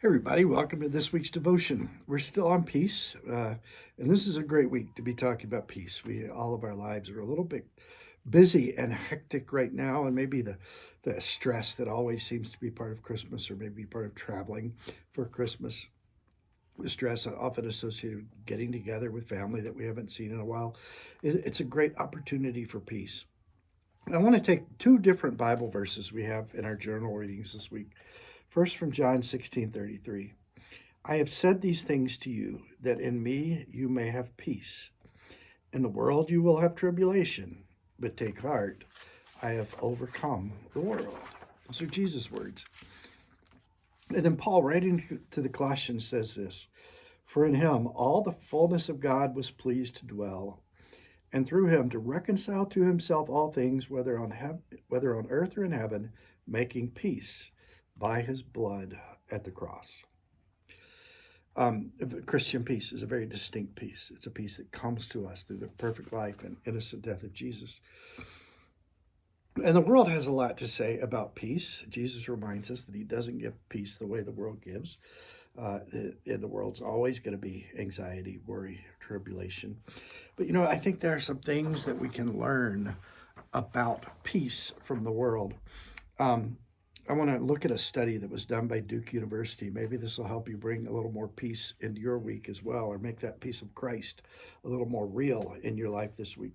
Hey everybody, welcome to this week's devotion. We're still on peace, and this is a great week to be talking about peace. All of our lives are a little bit busy and hectic right now, and maybe the stress that always seems to be part of Christmas, or maybe part of traveling for Christmas. The stress often associated with getting together with family that we haven't seen in a while. It's a great opportunity for peace. I want to take two different Bible verses we have in our journal readings this week. First, from John 16:33. I have said these things to you, that in me you may have peace. In the world you will have tribulation, but take heart, I have overcome the world. Those are Jesus' words. And then Paul, writing to the Colossians, says this: For in him all the fullness of God was pleased to dwell, and through him to reconcile to himself all things, whether on earth or in heaven, making peace by his blood at the cross. Christian peace is a very distinct peace. It's a peace that comes to us through the perfect life and innocent death of Jesus. And the world has a lot to say about peace. Jesus reminds us that he doesn't give peace the way the world gives. The world's always going to be anxiety, worry, tribulation. But I think there are some things that we can learn about peace from the world. I want to look at a study that was done by Duke University. Maybe this will help you bring a little more peace into your week as well, or make that peace of Christ a little more real in your life this week.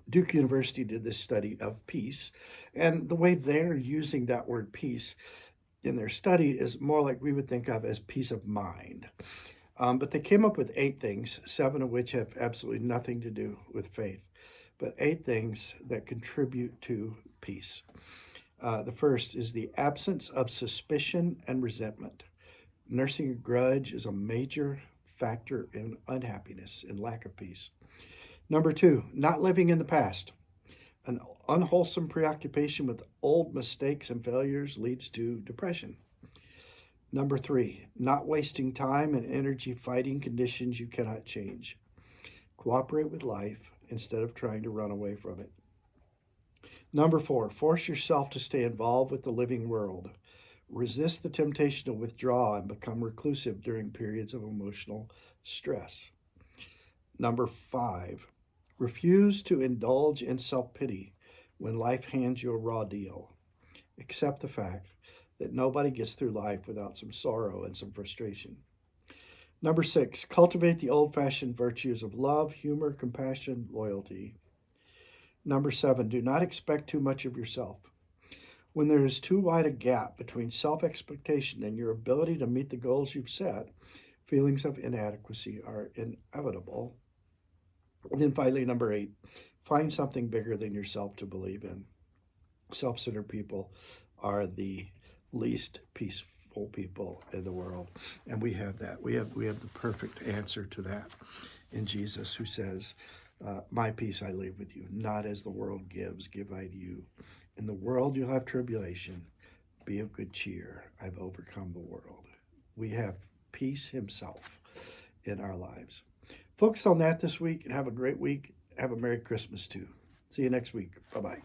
Duke University did this study of peace, and the way they're using that word peace in their study is more like we would think of as peace of mind. But they came up with 8 things, 7 of which have absolutely nothing to do with faith, but 8 things that contribute to peace. The first is the absence of suspicion and resentment. Nursing a grudge is a major factor in unhappiness and lack of peace. Number 2, not living in the past. An unwholesome preoccupation with old mistakes and failures leads to depression. Number 3, not wasting time and energy fighting conditions you cannot change. Cooperate with life instead of trying to run away from it. Number 4, force yourself to stay involved with the living world. Resist the temptation to withdraw and become reclusive during periods of emotional stress. Number 5, refuse to indulge in self-pity when life hands you a raw deal. Accept the fact that nobody gets through life without some sorrow and some frustration. Number 6, cultivate the old-fashioned virtues of love, humor, compassion, loyalty. Number 7, do not expect too much of yourself. When there is too wide a gap between self-expectation and your ability to meet the goals you've set, feelings of inadequacy are inevitable. And then finally, number 8, find something bigger than yourself to believe in. Self-centered people are the least peaceful people in the world, and we have that. We have the perfect answer to that in Jesus, who says, my peace I leave with you, not as the world gives, give I to you. In the world you'll have tribulation. Be of good cheer. I've overcome the world. We have peace himself in our lives. Focus on that this week and have a great week. Have a Merry Christmas too. See you next week. Bye-bye.